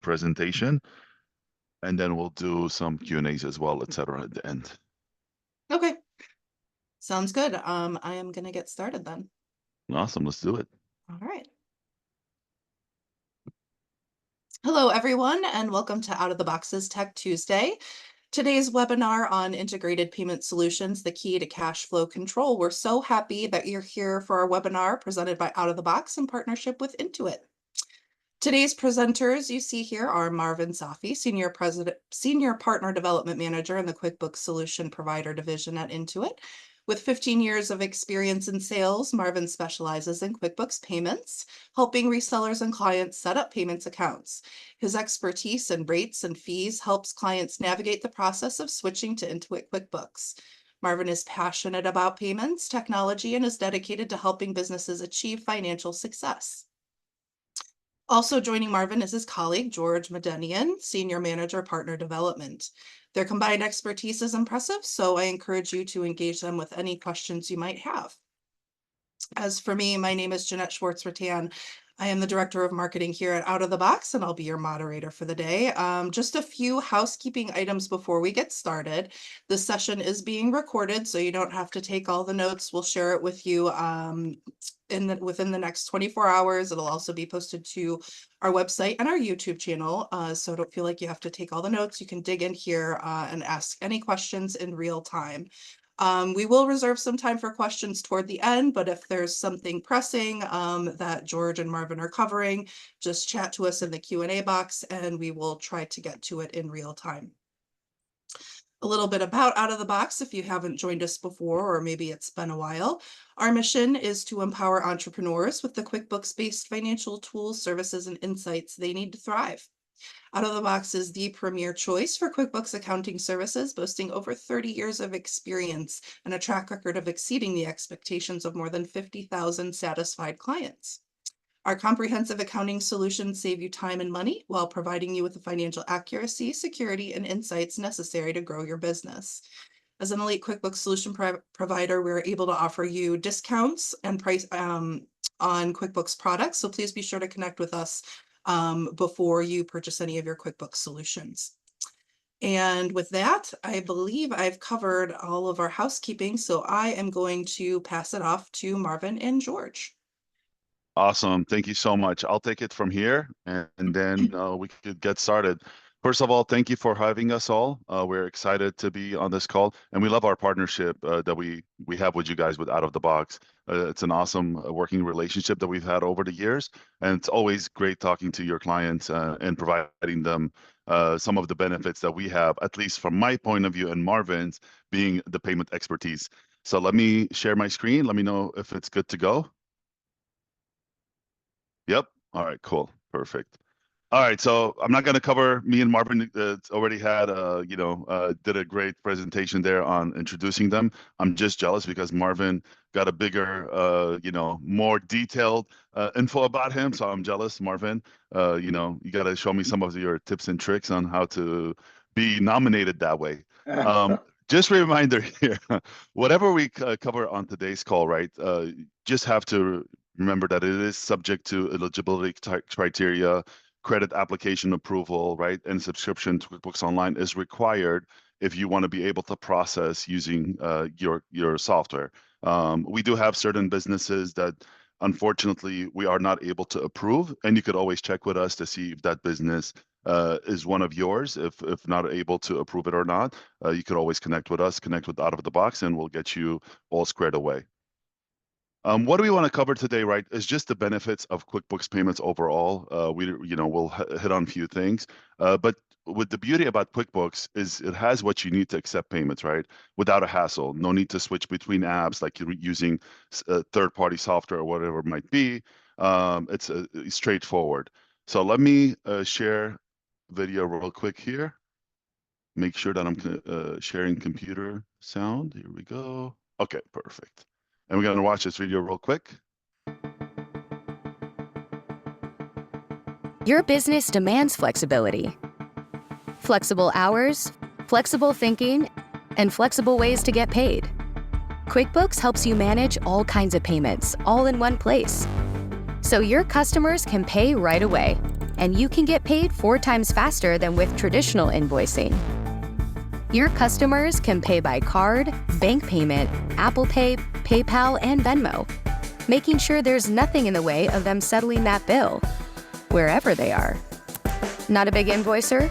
presentation, and then we'll do some Q&As as well, etc. at the end. Okay. Sounds good. I am going to get started then. Awesome. Let's do it. All right. Hello, everyone, and welcome to Out of the Boxes Tech Tuesday. Today's webinar on integrated payment solutions, the key to cash flow control. We're so happy that you're here for our webinar presented by Out of the Box in partnership with Intuit. Today's presenters you see here are Marvin Safi, Senior Partner Development Manager in the QuickBooks Solution Provider Division at Intuit. With 15 years of experience in sales, Marvin specializes in QuickBooks Payments, helping resellers and clients set up payments accounts. His expertise in rates and fees helps clients navigate the process of switching to Intuit QuickBooks. Marvin is passionate about payments, technology, and is dedicated to helping businesses achieve financial success. Also joining Marvin is his colleague, George Madenian, Senior Manager, Partner Development. Their combined expertise is impressive, so I encourage you to engage them with any questions you might have. As for me, my name is Jeanette Schwartz-Rattan. I am the Director of Marketing here at Out of the Box, and I'll be your moderator for the day. Just a few housekeeping items before we get started. This session is being recorded, so you don't have to take all the notes. We'll share it with you within the next 24 hours. It'll also be posted to our website and our YouTube channel, so don't feel like you have to take all the notes. You can dig in here and ask any questions in real time. We will reserve some time for questions toward the end, but if there's something pressing that George and Marvin are covering, just chat to us in the Q&A box and we will try to get to it in real time. A little bit about Out of the Box if you haven't joined us before, or maybe it's been a while. Our mission is to empower entrepreneurs with the QuickBooks-based financial tools, services, and insights they need to thrive. Out of the Box is the premier choice for QuickBooks accounting services, boasting over 30 years of experience and a track record of exceeding the expectations of more than 50,000 satisfied clients. Our comprehensive accounting solutions save you time and money while providing you with the financial accuracy, security, and insights necessary to grow your business. As an elite QuickBooks solution provider, we're able to offer you discounts and price on QuickBooks products, so please be sure to connect with us before you purchase any of your QuickBooks solutions. And with that, I believe I've covered all of our housekeeping, so I am going to pass it off to Marvin and George. Awesome. Thank you so much. I'll take it from here, and then we could get started. First of all, thank you for having us all. We're excited to be on this call, and we love our partnership that we have with you guys with Out of the Box. It's an awesome working relationship that we've had over the years, and it's always great talking to your clients and providing them some of the benefits that we have, at least from my point of view and Marvin's, being the payment expertise. So let me share my screen. Let me know if it's good to go. Yep. All right, cool. Perfect. All right, so I'm not going to cover, me and Marvin already had, did a great presentation there on introducing them. I'm just jealous because Marvin got a bigger, more detailed info about him. So I'm jealous, Marvin. You got to show me some of your tips and tricks on how to be nominated that way. Just a reminder here, whatever we cover on today's call, right, just have to remember that it is subject to eligibility criteria, credit application approval, right? And subscription to QuickBooks Online is required if you want to be able to process using your software. We do have certain businesses that unfortunately we are not able to approve, and you could always check with us to see if that business is one of yours. If not able to approve it or not, you could always connect with us, connect with Out of the Box, and we'll get you all squared away. What do we want to cover today, right, is just the benefits of QuickBooks Payments overall. We'll hit on a few things, but with the beauty about QuickBooks is it has what you need to accept payments, right, without a hassle. No need to switch between apps like you're using third-party software or whatever it might be. It's straightforward. So let me share video real quick here. Make sure that I'm sharing computer sound. Here we go. Okay, perfect. And we're going to watch this video real quick. Your business demands flexibility. Flexible hours, flexible thinking, and flexible ways to get paid. QuickBooks helps you manage all kinds of payments all in one place. So your customers can pay right away and you can get paid 4 times faster than with traditional invoicing. Your customers can pay by card, bank payment, Apple Pay, PayPal, and Venmo, making sure there's nothing in the way of them settling that bill, wherever they are. Not a big invoicer?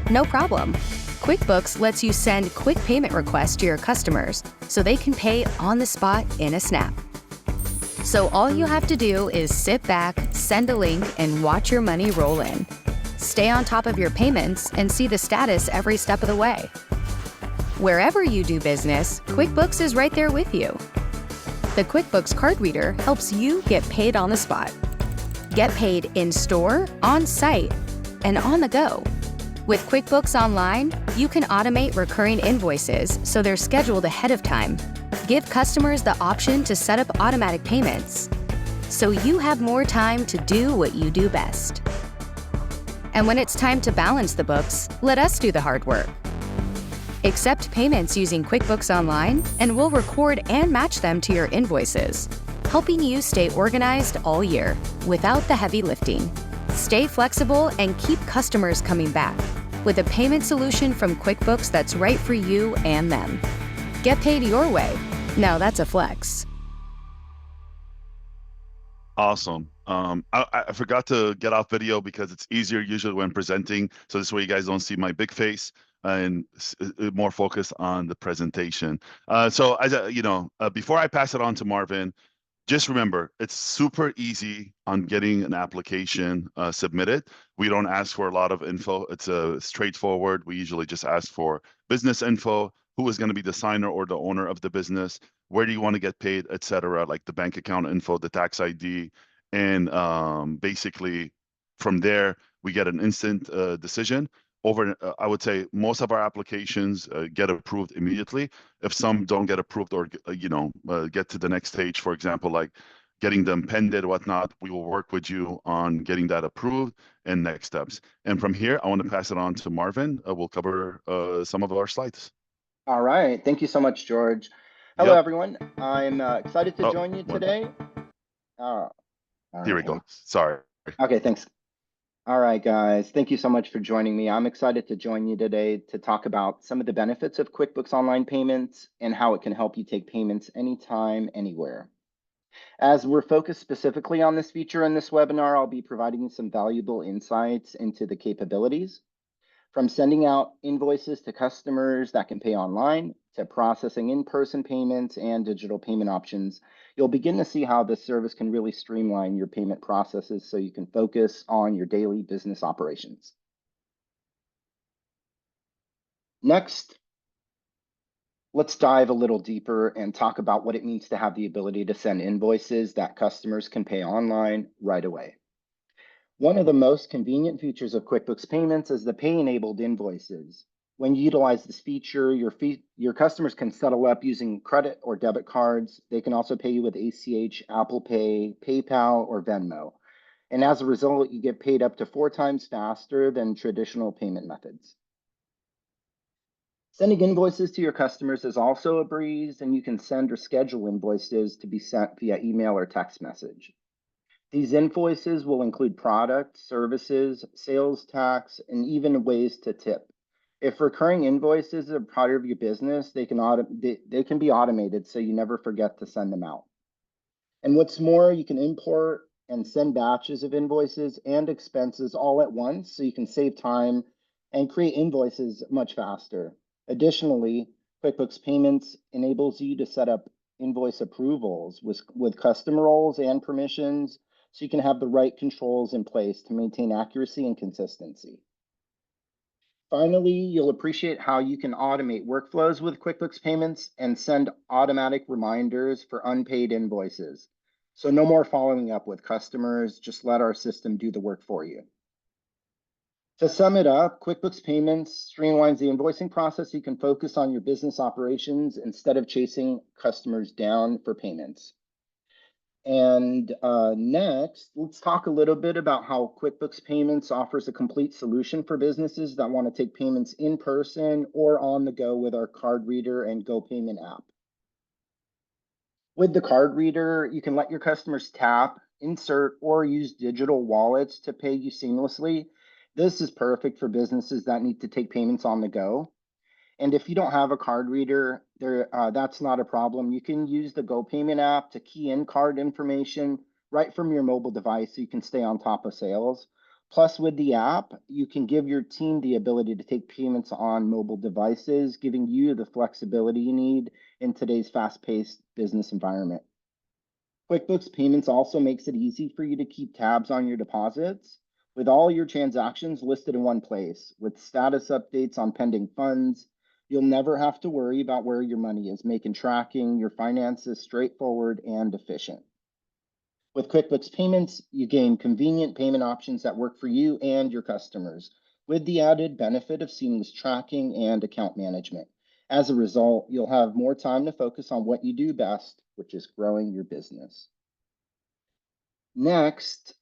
No problem. QuickBooks lets you send quick payment requests to your customers so they can pay on the spot in a snap. So all you have to do is sit back, send a link, and watch your money roll in. Stay on top of your payments and see the status every step of the way. Wherever you do business, QuickBooks is right there with you. The QuickBooks card reader helps you get paid on the spot. Get paid in store, on site, and on the go. With QuickBooks Online, you can automate recurring invoices so they're scheduled ahead of time. Give customers the option to set up automatic payments, so you have more time to do what you do best. And when it's time to balance the books, let us do the hard work. Accept payments using QuickBooks Online, and we'll record and match them to your invoices, helping you stay organized all year without the heavy lifting. Stay flexible and keep customers coming back with a payment solution from QuickBooks that's right for you and them. Get paid your way. Now that's a flex. Awesome. I forgot to get off video because it's easier usually when presenting. So this way you guys don't see my big face and more focus on the presentation. So as before I pass it on to Marvin, just remember, it's super easy on getting an application submitted. We don't ask for a lot of info. It's straightforward. We usually just ask for business info, who is going to be the signer or the owner of the business, where do you want to get paid, etc., like the bank account info, the tax ID, and basically from there we get an instant decision. I would say most of our applications get approved immediately. If some don't get approved or get to the next stage, for example, like getting them pended, whatnot, we will work with you on getting that approved and next steps. And from here, I want to pass it on to Marvin. We'll cover some of our slides. All right. Thank you so much, George. Hello, Yep. everyone. I'm excited to join you today. Here we go. Sorry. Okay, thanks. All right, guys. Thank you so much for joining me. I'm excited to join you today to talk about some of the benefits of QuickBooks Online Payments and how it can help you take payments anytime, anywhere. As we're focused specifically on this feature in this webinar, I'll be providing some valuable insights into the capabilities. From sending out invoices to customers that can pay online, to processing in-person payments and digital payment options, you'll begin to see how this service can really streamline your payment processes so you can focus on your daily business operations. Next, let's dive a little deeper and talk about what it means to have the ability to send invoices that customers can pay online right away. One of the most convenient features of QuickBooks Payments is the pay-enabled invoices. When you utilize this feature, your customers can settle up using credit or debit cards. They can also pay you with ACH, Apple Pay, PayPal, or Venmo. And as a result, you get paid up to 4 times faster than traditional payment methods. Sending invoices to your customers is also a breeze, and you can send or schedule invoices to be sent via email or text message. These invoices will include products, services, sales tax, and even ways to tip. If recurring invoices are part of your business, they can be automated so you never forget to send them out. And what's more, you can import and send batches of invoices and expenses all at once so you can save time and create invoices much faster. Additionally, QuickBooks Payments enables you to set up invoice approvals with custom roles and permissions, so you can have the right controls in place to maintain accuracy and consistency. Finally, you'll appreciate how you can automate workflows with QuickBooks Payments and send automatic reminders for unpaid invoices. So no more following up with customers, just let our system do the work for you. To sum it up, QuickBooks Payments streamlines the invoicing process so you can focus on your business operations instead of chasing customers down for payments. And next, let's talk a little bit about how QuickBooks Payments offers a complete solution for businesses that want to take payments in person or on the go with our card reader and GoPayment app. With the card reader, you can let your customers tap insert, or use digital wallets to pay you seamlessly. This is perfect for businesses that need to take payments on the go. And if you don't have a card reader, that's not a problem. You can use the GoPayment app to key in card information right from your mobile device so you can stay on top of sales. Plus, with the app, you can give your team the ability to take payments on mobile devices, giving you the flexibility you need in today's fast-paced business environment. QuickBooks Payments also makes it easy for you to keep tabs on your deposits with all your transactions listed in one place, with status updates on pending funds. You'll never have to worry about where your money is, making tracking your finances straightforward and efficient. With QuickBooks Payments, you gain convenient payment options that work for you and your customers, with the added benefit of seamless tracking and account management. As a result, you'll have more time to focus on what you do best, which is growing your business. Next,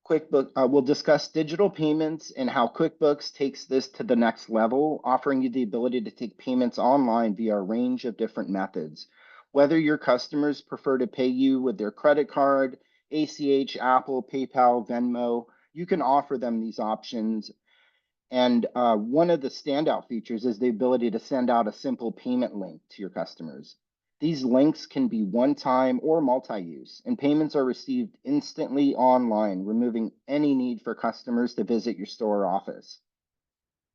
we'll discuss digital payments and how QuickBooks takes this to the next level, offering you the ability to take payments online via a range of different methods. Whether your customers prefer to pay you with their credit card, ACH, Apple, PayPal, Venmo, you can offer them these options. And one of the standout features is the ability to send out a simple payment link to your customers. These links can be one-time or multi-use, and payments are received instantly online, removing any need for customers to visit your store or office.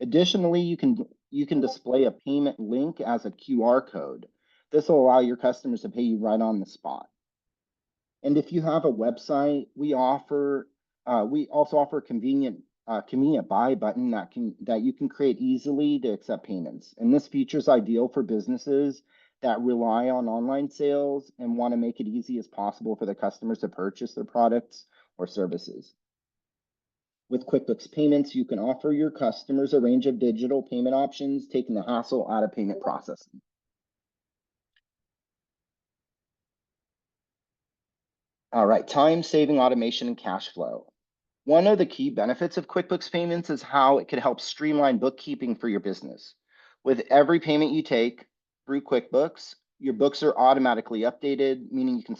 Additionally, you can display a payment link as a QR code. This will allow your customers to pay you right on the spot. And if you have a website, we also offer a convenient buy button that you can create easily to accept payments. And this feature is ideal for businesses that rely on online sales and want to make it easy as possible for the customers to purchase their products or services. With QuickBooks Payments, you can offer your customers a range of digital payment options, taking the hassle out of payment processing. All right, time-saving automation and cash flow. One of the key benefits of QuickBooks Payments is how it can help streamline bookkeeping for your business. With every payment you take through QuickBooks, your books are automatically updated, meaning you can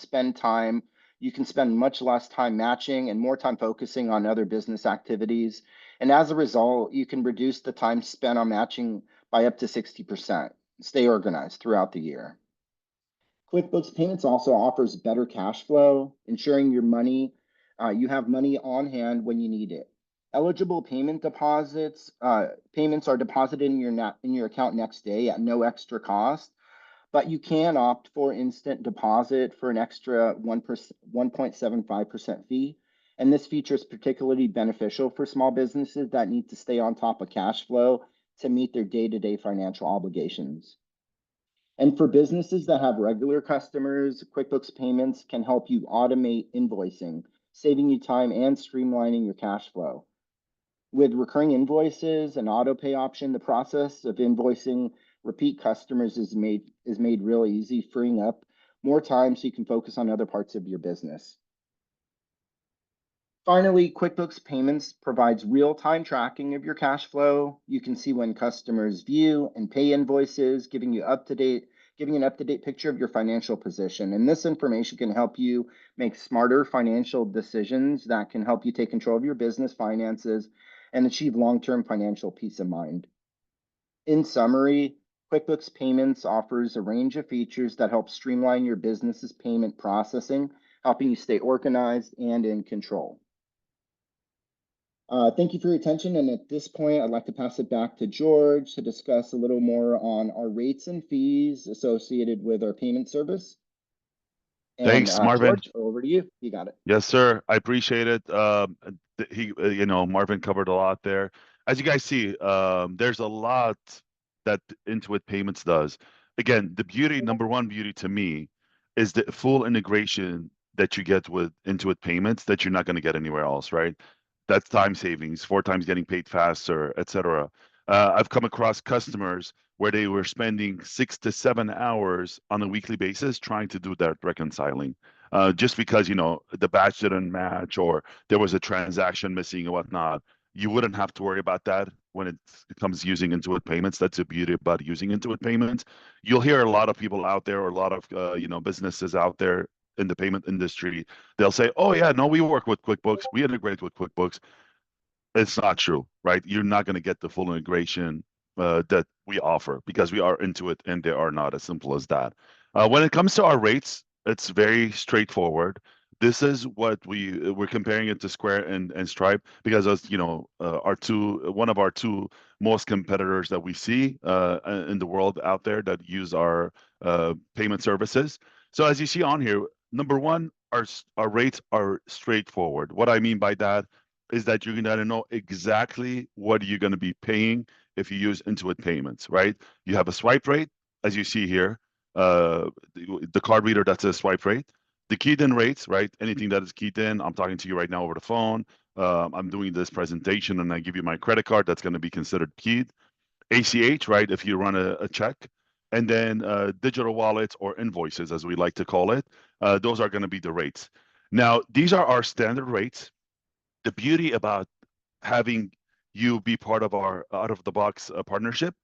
spend much less time matching and more time focusing on other business activities. And as a result, you can reduce the time spent on matching by up to 60%. Stay organized throughout the year. QuickBooks Payments also offers better cash flow, ensuring you have money on hand when you need it. Eligible payments are deposited in your account next day at no extra cost, but you can opt for instant deposit for an extra 1.75% fee. And this feature is particularly beneficial for small businesses that need to stay on top of cash flow to meet their day-to-day financial obligations. And for businesses that have regular customers, QuickBooks Payments can help you automate invoicing, saving you time and streamlining your cash flow. With recurring invoices and autopay option, the process of invoicing repeat customers is made really easy, freeing up more time so you can focus on other parts of your business. Finally, QuickBooks Payments provides real-time tracking of your cash flow. You can see when customers view and pay invoices, giving you an up-to-date picture of your financial position. And this information can help you make smarter financial decisions that can help you take control of your business finances and achieve long-term financial peace of mind. In summary, QuickBooks Payments offers a range of features that help streamline your business's payment processing, helping you stay organized and in control. Thank you for your attention. And at this point, I'd like to pass it back to George to discuss a little more on our rates and fees associated with our payment service. And, Thanks, Marvin. George, over to you. You got it. Yes, sir. I appreciate it. Marvin covered a lot there. As you guys see, there's a lot that Intuit Payments does. Again, number one beauty to me is the full integration that you get with Intuit Payments that you're not going to get anywhere else, right? That's time savings, 4 times getting paid faster, etc. I've come across customers where they were spending 6 to 7 hours on a weekly basis trying to do that reconciling. Just because, the batch didn't match or there was a transaction missing or whatnot. You wouldn't have to worry about that when it comes using Intuit Payments. That's the beauty about using Intuit Payments. You'll hear a lot of people out there or a lot of, businesses out there in the payment industry, they'll say, oh yeah, no, we work with QuickBooks, we integrate with QuickBooks. It's not true, right? You're not going to get the full integration that we offer because we are Intuit and they are not, as simple as that. When it comes to our rates, it's very straightforward. This is what we're comparing it to Square and Stripe because as you know, one of our two most competitors that we see in the world out there that use our payment services. So as you see on here, number one, our rates are straightforward. What I mean by that is that you're going to know exactly what you're going to be paying if you use Intuit Payments, right? You have a swipe rate, as you see here, the card reader, that's a swipe rate. The keyed in rates, right? Anything that is keyed in, I'm talking to you right now over the phone. I'm doing this presentation and I give you my credit card, that's going to be considered keyed. ACH, right? If you run a check. And then digital wallets or invoices, as we like to call it, those are going to be the rates. Now, these are our standard rates. The beauty about having you be part of our out-of-the-box partnership,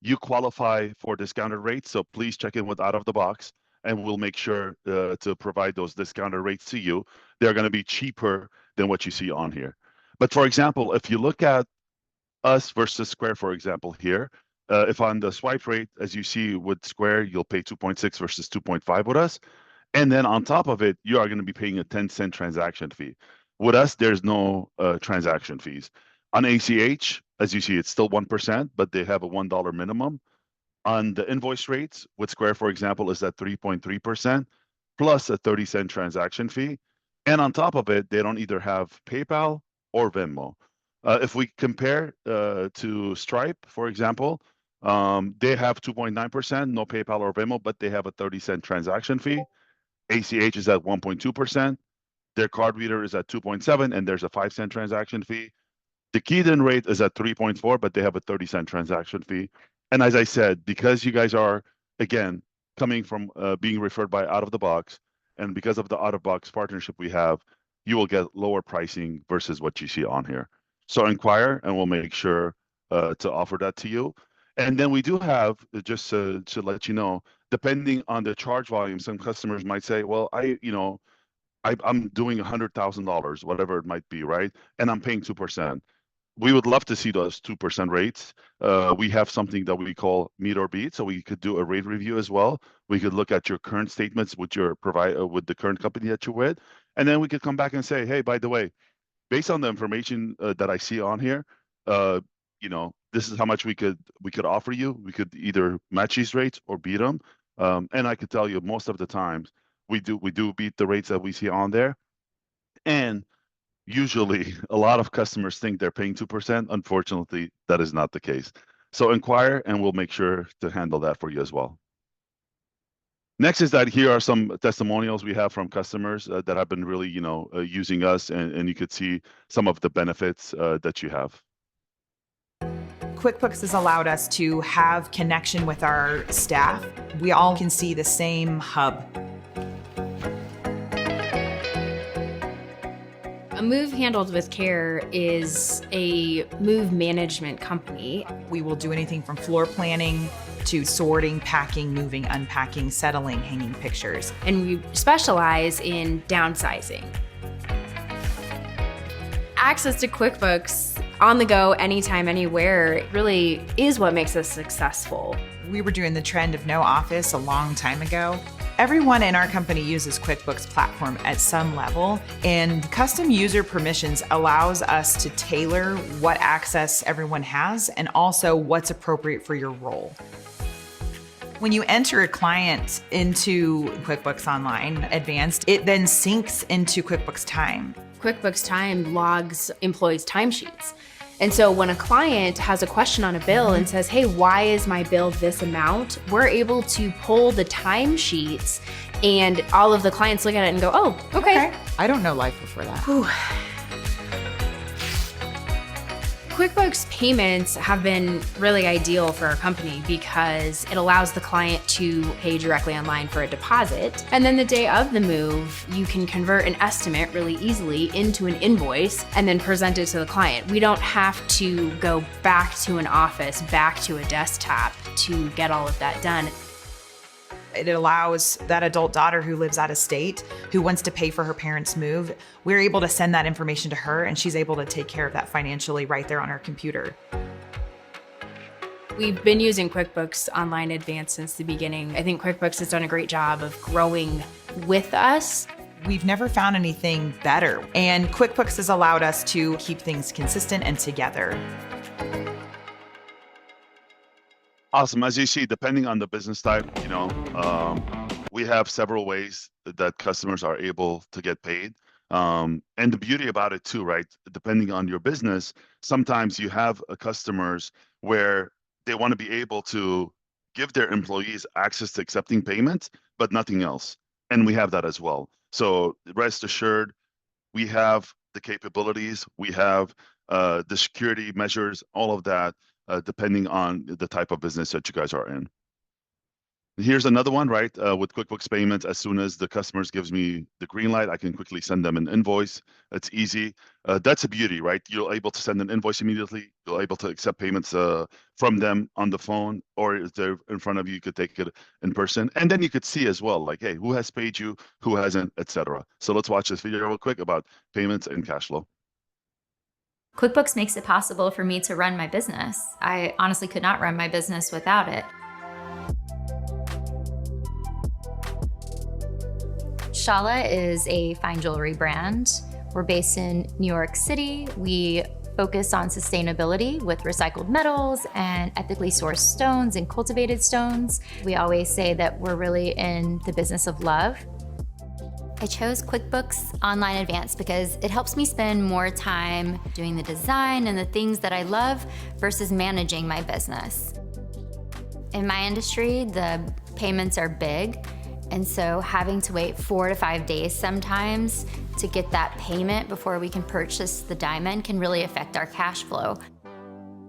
you qualify for discounted rates. So please check in with Out of the Box, and we'll make sure to provide those discounted rates to you. They're going to be cheaper than what you see on here. But for example, if you look at us versus Square, for example, here, if on the swipe rate, as you see with Square, you'll pay 2.6 versus 2.5 with us. And then on top of it, you are going to be paying a 10-cent transaction fee. With us, there's no transaction fees. On ACH, as you see, it's still 1%, but they have a $1 minimum. On the invoice rates, with Square, for example, is at 3.3%, plus a 30-cent transaction fee. And on top of it, they don't either have PayPal or Venmo. If we compare to Stripe, for example, they have 2.9%, no PayPal or Venmo, but they have a 30-cent transaction fee. ACH is at 1.2%. Their card reader is at 2.7, and there's a 5-cent transaction fee. The keyed-in rate is at 3.4, but they have a 30-cent transaction fee. And as I said, because you guys are, again, coming from being referred by Out of the Box, and because of the Out of Box partnership we have, you will get lower pricing versus what you see on here. So inquire, and we'll make sure to offer that to you. And then we do have, just to let you know, depending on the charge volume, some customers might say, well, I'm doing $100,000, whatever it might be, right? And I'm paying 2%. We would love to see those 2% rates. We have something that we call meet or beat, so we could do a rate review as well. We could look at your current statements with your provider, with the current company that you're with, and then we could come back and say, hey, by the way, based on the information that I see on here, this is how much we could offer you. We could either match these rates or beat them. And I could tell you most of the times we do beat the rates that we see on there. And usually a lot of customers think they're paying 2%. Unfortunately, that is not the case. So inquire and we'll make sure to handle that for you as well. Next is that here are some testimonials we have from customers that have been really, using us, and you could see some of the benefits that you have. QuickBooks has allowed us to have connection with our staff. We all can see the same hub. A move handled with care is a move management company. We will do anything from floor planning to sorting, packing, moving, unpacking, settling, hanging pictures. And we specialize in downsizing. Access to QuickBooks on the go, anytime, anywhere, really is what makes us successful. We were doing the trend of no office a long time ago. Everyone in our company uses QuickBooks platform at some level, and custom user permissions allows us to tailor what access everyone has and also what's appropriate for your role. When you enter a client into QuickBooks Online Advanced, it then syncs into QuickBooks Time. QuickBooks Time logs employees' timesheets. And so when a client has a question on a bill and says, hey, why is my bill this amount? We're able to pull the timesheets and all of the clients look at it and go, oh, okay. I don't know life before that. Whew. QuickBooks Payments have been really ideal for our company because it allows the client to pay directly online for a deposit. And then the day of the move, you can convert an estimate really easily into an invoice and then present it to the client. We don't have to go back to an office, back to a desktop to get all of that done. It allows that adult daughter who lives out of state, who wants to pay for her parents' move, we're able to send that information to her and she's able to take care of that financially right there on her computer. We've been using QuickBooks Online Advanced since the beginning. I think QuickBooks has done a great job of growing with us. We've never found anything better, and QuickBooks has allowed us to keep things consistent and together. Awesome. As you see, depending on the business type, we have several ways that customers are able to get paid. And the beauty about it too, right? Depending on your business, sometimes you have customers where they want to be able to give their employees access to accepting payments, but nothing else. And we have that as well. So rest assured, we have the capabilities, we have the security measures, all of that, depending on the type of business that you guys are in. Here's another one, right? With QuickBooks Payments, as soon as the customers gives me the green light, I can quickly send them an invoice. It's easy. That's a beauty, right? You're able to send an invoice immediately. You're able to accept payments from them on the phone, or if they're in front of you, you could take it in person. And then you could see as well, like, hey, who has paid you, who hasn't, etc. So let's watch this video real quick about payments and cash flow. QuickBooks makes it possible for me to run my business. I honestly could not run my business without it. Shala is a fine jewelry brand. We're based in New York City. We focus on sustainability with recycled metals and ethically sourced stones and cultivated stones. We always say that we're really in the business of love. I chose QuickBooks Online Advanced because it helps me spend more time doing the design and the things that I love versus managing my business. In my industry, the payments are big, and so having to wait 4 to 5 days sometimes to get that payment before we can purchase the diamond can really affect our cash flow.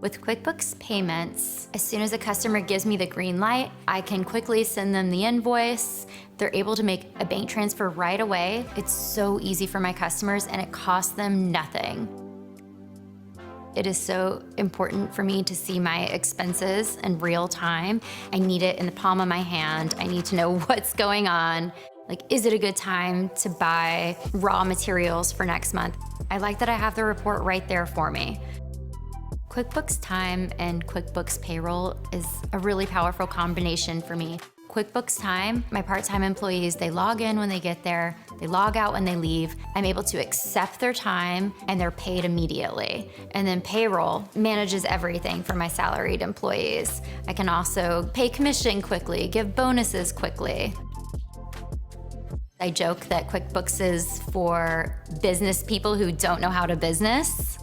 With QuickBooks Payments, as soon as a customer gives me the green light, I can quickly send them the invoice. They're able to make a bank transfer right away. It's so easy for my customers and it costs them nothing. It is so important for me to see my expenses in real time. I need it in the palm of my hand. I need to know what's going on. Like, is it a good time to buy raw materials for next month? I like that I have the report right there for me. QuickBooks Time and QuickBooks Payroll is a really powerful combination for me. QuickBooks Time, my part-time employees, they log in when they get there, they log out when they leave. I'm able to accept their time and they're paid immediately. And then Payroll manages everything for my salaried employees. I can also pay commission quickly, give bonuses quickly. I joke that QuickBooks is for business people who don't know how to business.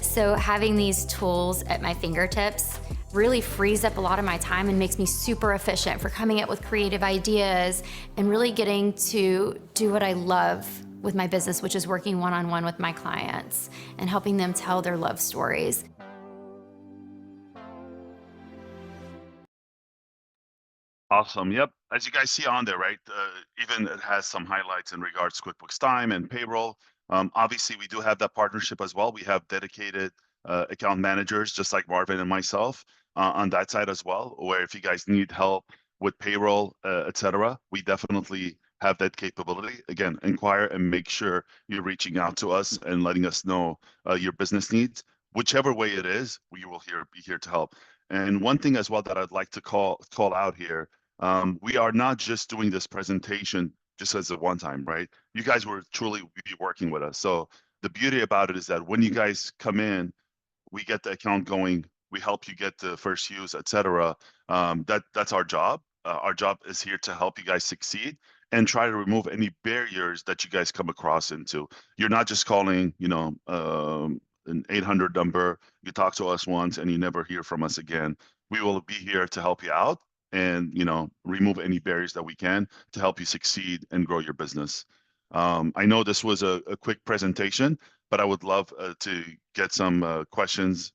So having these tools at my fingertips really frees up a lot of my time and makes me super efficient for coming up with creative ideas and really getting to do what I love with my business, which is working one-on-one with my clients and helping them tell their love stories. Awesome. Yep. As you guys see on there, right? Even it has some highlights in regards to QuickBooks Time and Payroll. Obviously, we do have that partnership as well. We have dedicated account managers, just like Marvin and myself, on that side as well, where if you guys need help with payroll, etc., we definitely have that capability. Again, inquire and make sure you're reaching out to us and letting us know your business needs. Whichever way it is, we will be here to help. And one thing as well that I'd like to call out here, we are not just doing this presentation just as a one-time, right? You guys will truly be working with us. So the beauty about it is that when you guys come in, we get the account going, we help you get the first use, etc. That's our job. Our job is here to help you guys succeed and try to remove any barriers that you guys come across into. You're not just calling, an 800 number, you talk to us once and you never hear from us again. We will be here to help you out and remove any barriers that we can to help you succeed and grow your business. I know this was a quick presentation, but I would love to get some questions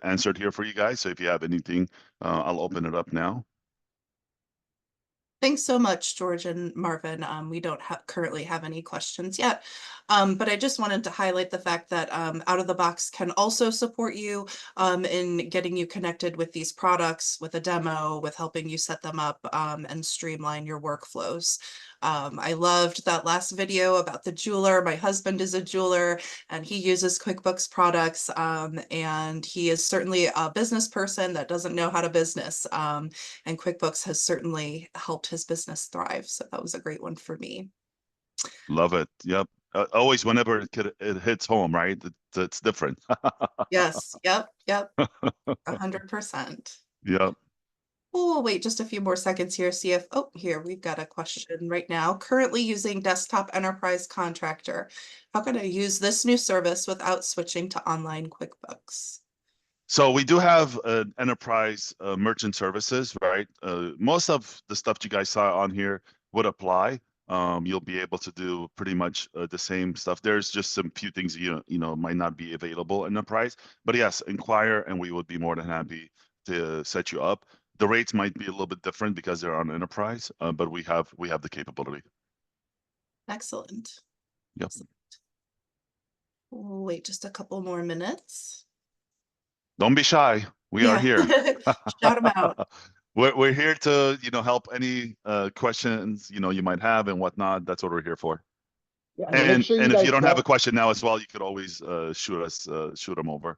answered here for you guys. So if you have anything, I'll open it up now. Thanks so much, George and Marvin. We don't currently have any questions yet, but I just wanted to highlight the fact that Out of the Box can also support you in getting you connected with these products, with a demo, with helping you set them up and streamline your workflows. I loved that last video about the jeweler. My husband is a jeweler and he uses QuickBooks products, and he is certainly a business person that doesn't know how to business. And QuickBooks has certainly helped his business thrive. So that was a great one for me. Love it. Yep. Always, whenever it hits home, right? It's different. Yes. Yep. 100%. Yep. Oh, we'll wait just a few more seconds here, see if, oh, here, we've got a question right now. Currently using Desktop Enterprise Contractor. How can I use this new service without switching to online QuickBooks? So we do have enterprise merchant services, right? Most of the stuff you guys saw on here would apply. You'll be able to do pretty much the same stuff. There's just some few things you know might not be available in enterprise, but yes, inquire and we would be more than happy to set you up. The rates might be a little bit different because they're on enterprise, but we have the capability. Excellent. Yep. We'll wait just a couple more minutes. Don't be shy. We are here. Shout them out. We're here to help any questions you might have and whatnot. That's what we're here for. Yeah, And make sure if you don't have a don't- question now as well, you could always shoot them over.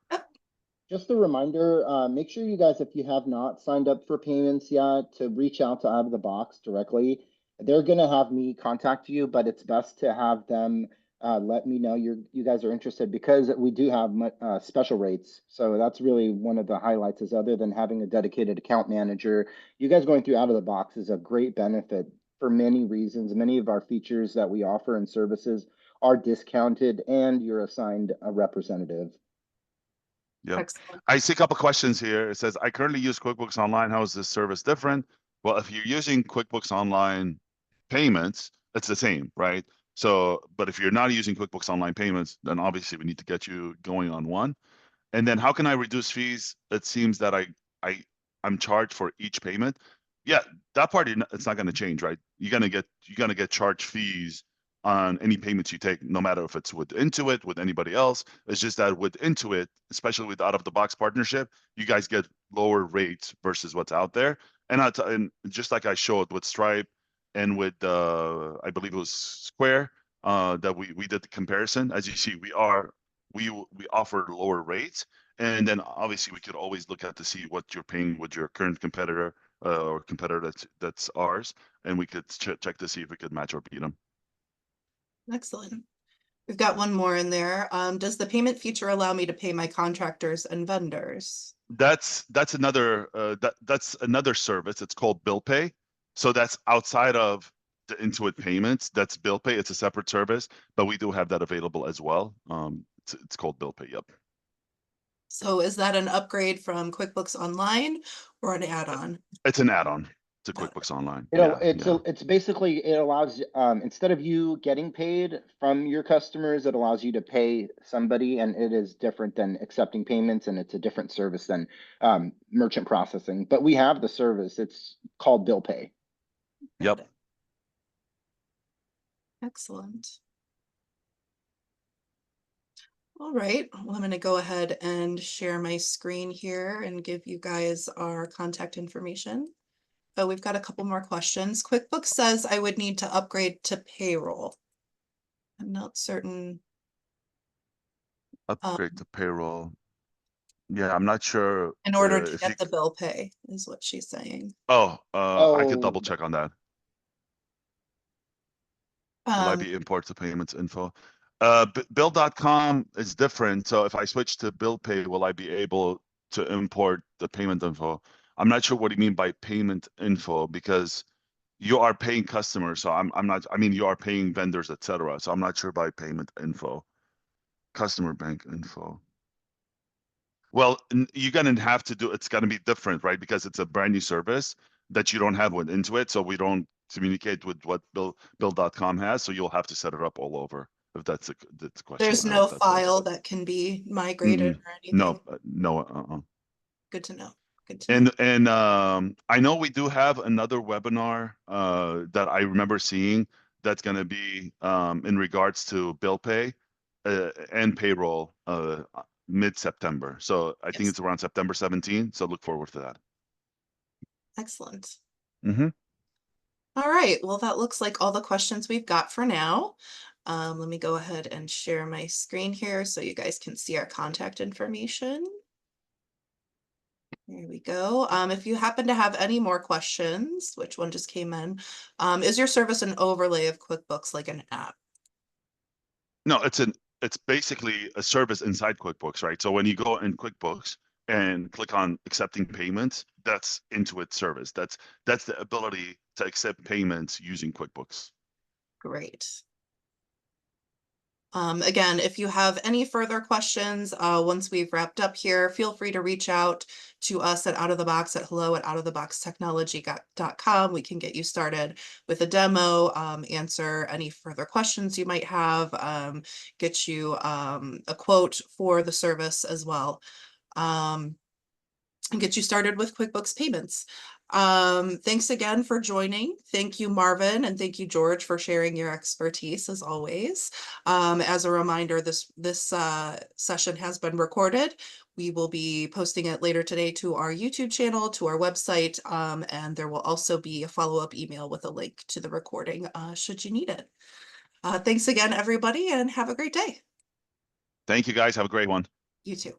Just a reminder, make sure you guys, if you have not signed up for payments yet, to reach out to Out of the Box directly. They're going to have me contact you, but it's best to have them let me know you guys are interested, because we do have special rates. So that's really one of the highlights, is other than having a dedicated account manager, you guys going through Out of the Box is a great benefit for many reasons. Many of our features that we offer and services are discounted, and you're assigned a representative. Yeah, Excellent. I see a couple questions here. It says, I currently use QuickBooks Online. How is this service different? Well, if you're using QuickBooks Online Payments, it's the same, right? So, but if you're not using QuickBooks Online Payments, then obviously we need to get you going on one. And then how can I reduce fees? It seems that I'm charged for each payment. Yeah, that part it's not going to change, right? You're gonna get charged fees on any payments you take, no matter if it's with Intuit, with anybody else. It's just that with Intuit, especially with Out of the Box partnership, you guys get lower rates versus what's out there. And just like I showed with Stripe and with I believe it was Square, that we did the comparison. As you see, we offer lower rates, and then obviously we could always look at to see what you're paying with your current competitor or competitor that's ours, and we could check to see if we could match or beat them. Excellent. We've got one more in there. Does the payment feature allow me to pay my contractors and vendors? That's another that's another service. It's called Bill Pay. So that's outside of the Intuit payments. That's Bill Pay. It's a separate service, but we do have that available as well. It's called Bill Pay. Yep. So is that an upgrade from QuickBooks Online or an add-on? It's an add-on to QuickBooks Online. It's basically, it allows, instead of you getting paid from your customers, it allows you to pay somebody, and it is different than accepting payments, and it's a different service than merchant processing. But we have the service. It's called Bill Pay. Yep. Excellent. All right, well, I'm going to go ahead and share my screen here and give you guys our contact information. But we've got a couple more questions. QuickBooks says I would need to upgrade to payroll. I'm not certain. Upgrade to payroll. Yeah, I'm not sure. In order to get the bill pay is what she's saying. I could double check on that. Will I be import to payments info? Bill.com is different. So if I switch to bill pay, will I be able to import the payment info? I'm not sure what you mean by payment info, because you are paying customers. So I'm not, I mean, you are paying vendors, etc. So I'm not sure by payment info. Customer bank info. Well, you're going to have to do, it's going to be different, right? Because it's a brand new service that you don't have with Intuit. So we don't communicate with what Bill.com has. So you'll have to set it up all over. If that's the question. There's no file that can be migrated or anything. No. Good to know. Good to know. And I know we do have another webinar that I remember seeing that's going to be in regards to bill pay and payroll mid-September. So I think Yes. it's around September 17th. So look forward to that. Excellent. Mm-hmm. All right, well, that looks like all the questions we've got for now. Let me go ahead and share my screen here so you guys can see our contact information. There we go. If you happen to have any more questions, which one just came in, is your service an overlay of QuickBooks like an app? No, it's basically a service inside QuickBooks, right? So when you go in QuickBooks and click on accepting payments, that's Intuit service. That's the ability to accept payments using QuickBooks. Great. Again, if you have any further questions, once we've wrapped up here, feel free to reach out to us at hello@outoftheboxtechnology.com. We can get you started with a demo, answer any further questions you might have, get you a quote for the service as well, and get you started with QuickBooks Payments. Thanks again for joining. Thank you, Marvin, and thank you, George, for sharing your expertise as always. As a reminder, this session has been recorded. We will be posting it later today to our YouTube channel, to our website, and there will also be a follow-up email with a link to the recording should you need it. Thanks again, everybody, and have a great day. Thank you, guys. Have a great one. You too.